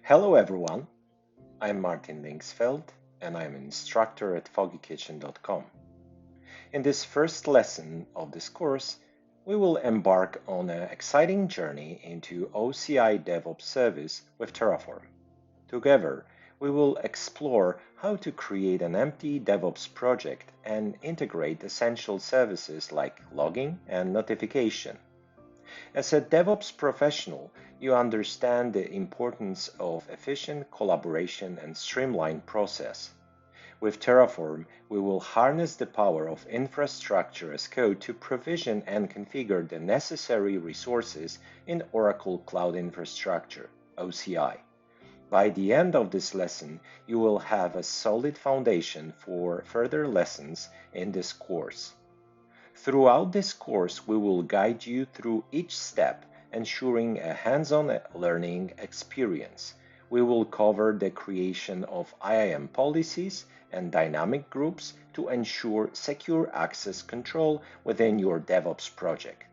Hello everyone, I'm Martin Linksfeld and I'm an instructor at foggykitchen.com. In this first lesson of this course, we will embark on an exciting journey into OCI DevOps service with Terraform. Together, we will explore how to create an empty DevOps project and integrate essential services like logging and notification. As a DevOps professional, you understand the importance of efficient collaboration and streamlined process. With Terraform, we will harness the power of infrastructure as code to provision and configure the necessary resources in Oracle Cloud Infrastructure, OCI. By the end of this lesson, you will have a solid foundation for further lessons in this course. Throughout this course, we will guide you through each step, ensuring a hands-on learning experience. We will cover the creation of IAM policies and dynamic groups to ensure secure access control within your DevOps project.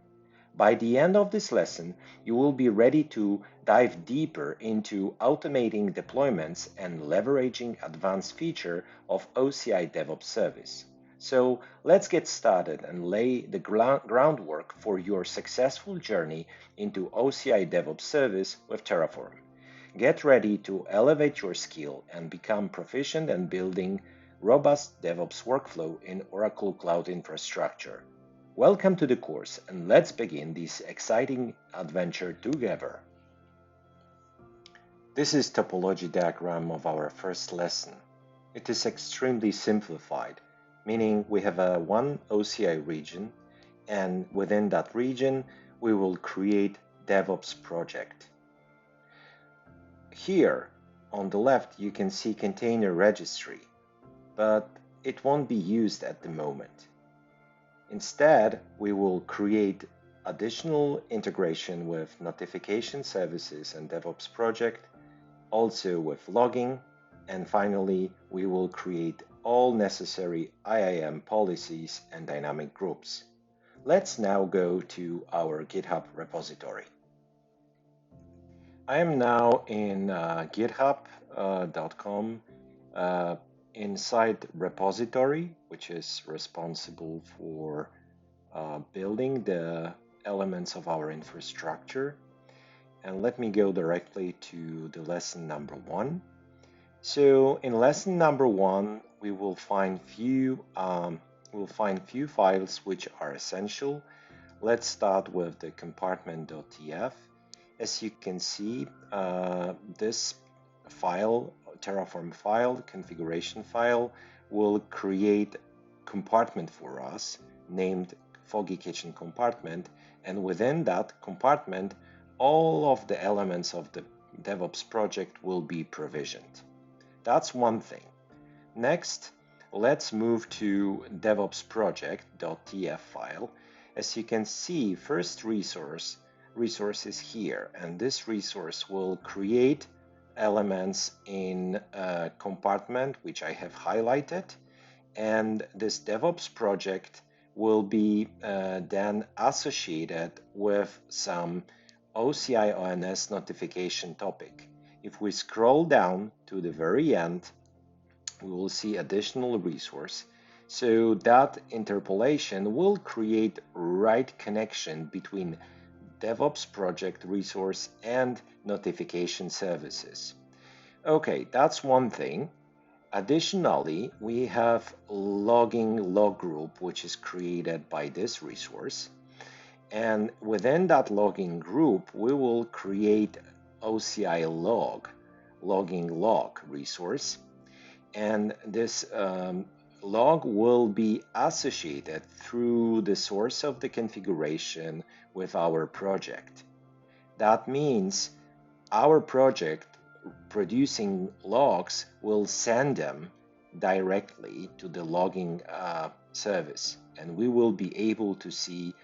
By the end of this lesson, you will be ready to dive deeper into automating deployments and leveraging advanced features of OCI DevOps service. So let's get started and lay the groundwork for your successful journey into OCI DevOps service with Terraform. Get ready to elevate your skill and become proficient in building robust DevOps workflow in Oracle Cloud Infrastructure. Welcome to the course, and let's begin this exciting adventure together. This is topology diagram of our first lesson. It is extremely simplified, meaning we have one OCI region, and within that region, we will create DevOps project. Here on the left, you can see container registry, but it won't be used at the moment. Instead, we will create additional integration with notification services and DevOps project, also with logging, and finally, we will create all necessary IAM policies and dynamic groups. Let's now go to our GitHub repository. I am now in github.com inside repository, which is responsible for building the elements of our infrastructure. And let me go directly to the lesson number 1. So in lesson number 1, we will find few files which are essential. Let's start with the compartment.tf. As you can see, this file, Terraform file, configuration file, will create compartment for us named Foggy Kitchen compartment, and within that compartment, all of the elements of the DevOps project will be provisioned. That's one thing. Next, let's move to DevOps project.tf file. As you can see, first resource is here, and this resource will create elements in a compartment which I have highlighted, and this DevOps project will be then associated with some OCI ONS notification topic. If we scroll down to the very end, we will see additional resource. So that interpolation will create right connection between DevOps project resource and notification services. Okay, that's one thing. Additionally, we have logging log group, which is created by this resource. And within that logging group, we will create OCI logging log resource. And this log will be associated through the source of the configuration with our project. That means our project producing logs will send them directly to the logging service, and we will be able to see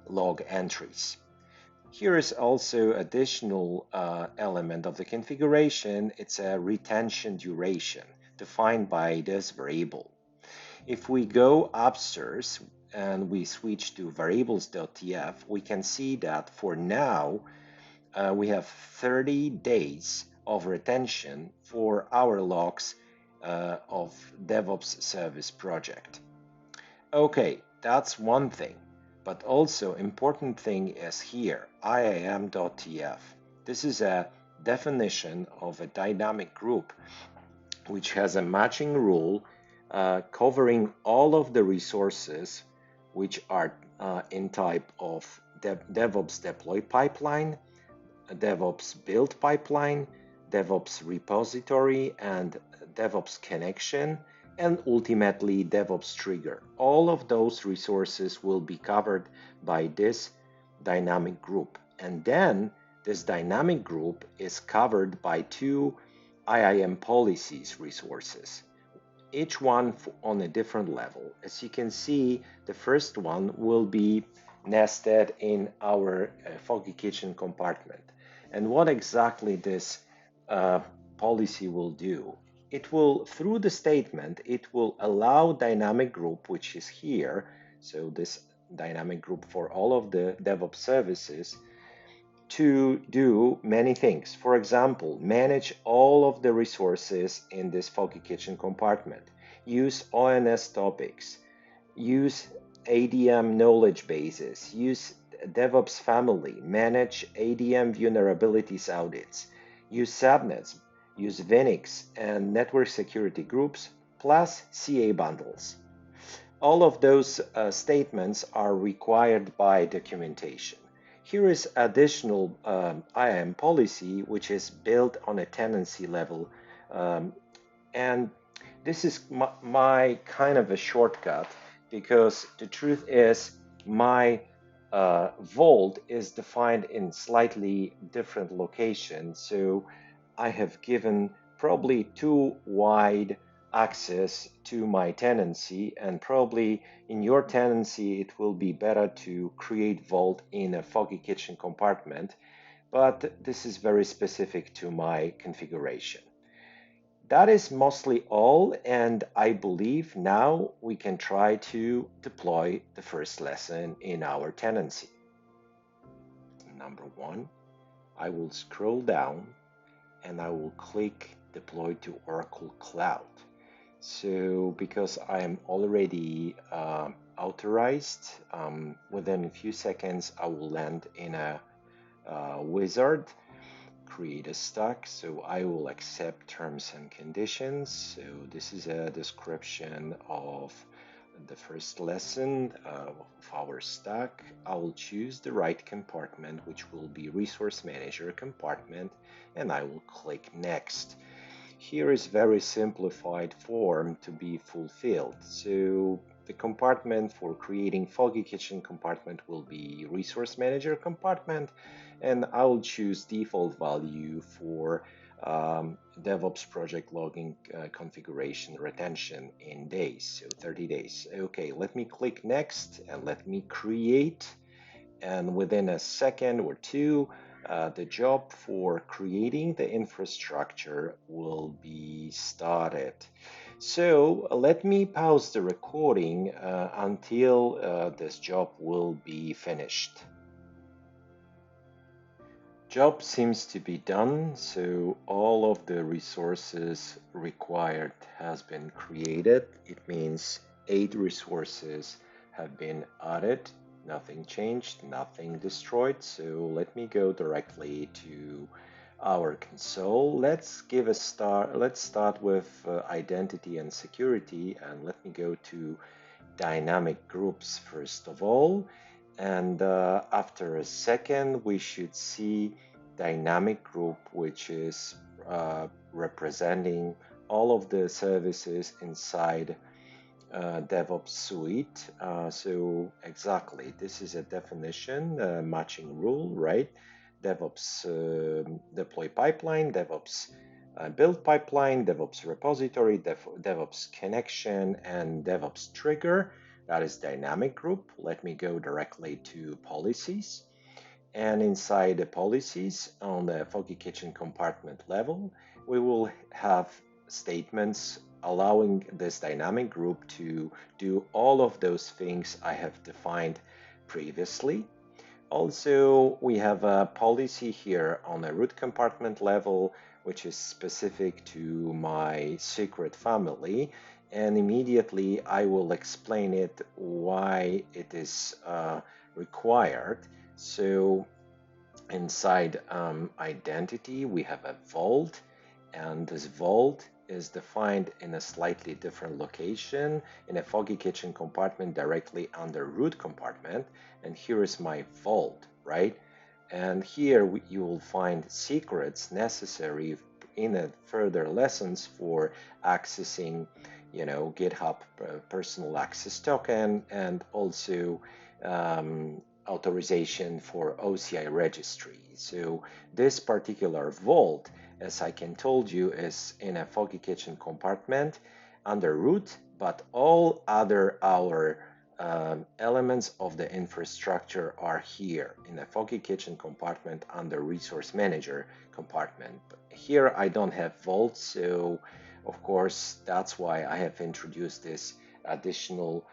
log entries. Here is also additional element of the configuration. It's a retention duration defined by this variable. If we go upstairs and we switch to variables.tf, we can see that for now we have 30 days of retention for our logs of DevOps service project. Okay, that's one thing, but also important thing is here, IAM.tf. This is a definition of a dynamic group which has a matching rule covering all of the resources which are in type of DevOps deploy pipeline, DevOps build pipeline, DevOps repository, and DevOps connection, and ultimately DevOps trigger. All of those resources will be covered by this dynamic group. And then this dynamic group is covered by two IAM policies resources, each one on a different level. As you can see, the first one will be nested in our Foggy Kitchen compartment. And what exactly this policy will do? It will, through the statement, it will allow dynamic group, which is here, so this dynamic group for all of the DevOps services, to do many things. For example, manage all of the resources in this Foggy Kitchen compartment, use ONS topics, use ADM knowledge bases, use DevOps family, manage ADM vulnerabilities audits, use subnets, use Linux and network security groups, plus CA bundles. All of those statements are required by documentation. Here is additional IAM policy, which is built on a tenancy level. And this is my kind of a shortcut, because the truth is my vault is defined in slightly different locations. So I have given probably too wide access to my tenancy, and probably in your tenancy it will be better to create vault in a Foggy Kitchen compartment, but this is very specific to my configuration. That is mostly all, and I believe now we can try to deploy the first lesson in our tenancy. Number one, I will scroll down and I will click deploy to Oracle Cloud. So because I am already authorized, within a few seconds I will land in a wizard, create a stack. So I will accept terms and conditions. So this is a description of the first lesson of our stack. I will choose the right compartment, which will be Resource Manager compartment, and I will click Next. Here is very simplified form to be fulfilled. So the compartment for creating Foggy Kitchen compartment will be Resource Manager compartment, and I will choose default value for DevOps project logging configuration retention in days, so 30 days. Okay, let me click Next and let me create, and within a second or two, the job for creating the infrastructure will be started. So let me pause the recording until this job will be finished. Job seems to be done, so all of the resources required has been created. It means 8 resources have been added. Nothing changed, nothing destroyed. So let me go directly to our console. Let's give a start. Let's start with identity and security, and let me go to dynamic groups first of all. And after a second, we should see dynamic group, which is representing all of the services inside DevOps suite. So exactly, this is a definition, matching rule, right? DevOps deploy pipeline, DevOps build pipeline, DevOps repository, DevOps connection, and DevOps trigger. That is dynamic group. Let me go directly to policies. And inside the policies on the Foggy Kitchen compartment level, we will have statements allowing this dynamic group to do all of those things I have defined previously. Also, we have a policy here on the root compartment level, which is specific to my secret family, and immediately I will explain it why it is required. So inside identity, we have a vault, and this vault is defined in a slightly different location in a Foggy Kitchen compartment directly under root compartment. And here is my vault, right? And here you will find secrets necessary in further lessons for accessing, GitHub personal access token, and also authorization for OCI registry. So this particular vault, as I can told you, is in a Foggy Kitchen compartment under root, but all other our elements of the infrastructure are here in the Foggy Kitchen compartment under Resource Manager compartment. But here I don't have vaults, so of course that's why I have introduced this additional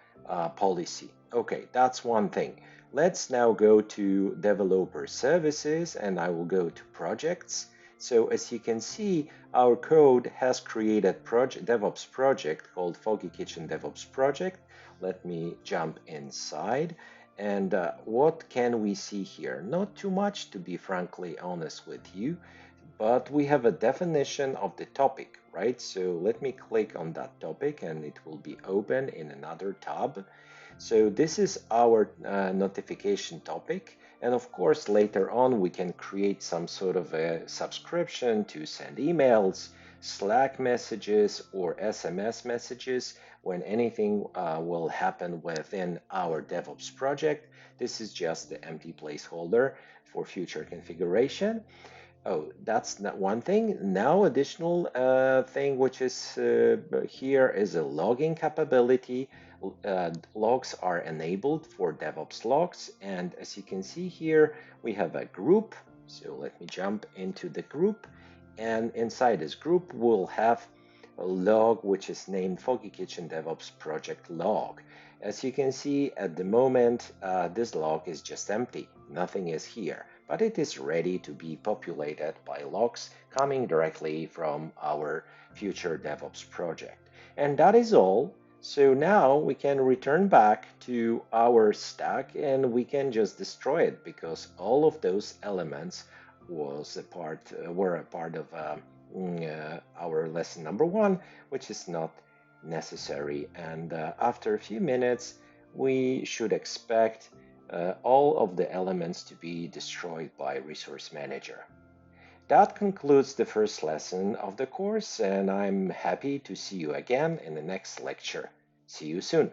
policy. Okay, that's one thing. Let's now go to Developer Services, and I will go to Projects. So as you can see, our code has created DevOps project called Foggy Kitchen DevOps project. Let me jump inside. And what can we see here? Not too much, to be frankly honest with you, but we have a definition of the topic, right? So let me click on that topic and it will be open in another tab. So this is our notification topic. And of course, later on, we can create some sort of a subscription to send emails, Slack messages, or SMS messages when anything will happen within our DevOps project. This is just the empty placeholder for future configuration. Oh, that's not one thing. Now, additional thing which is here is a logging capability. Logs are enabled for DevOps logs, and as you can see here, we have a group. So let me jump into the group, and inside this group, we'll have a log which is named Foggy Kitchen DevOps Project Log. As you can see, at the moment, this log is just empty. Nothing is here, but it is ready to be populated by logs coming directly from our future DevOps project. And that is all. So now we can return back to our stack and we can just destroy it because all of those elements were a part of our lesson number 1, which is not necessary. And after a few minutes, we should expect all of the elements to be destroyed by Resource Manager. That concludes the first lesson of the course, and I'm happy to see you again in the next lecture. See you soon.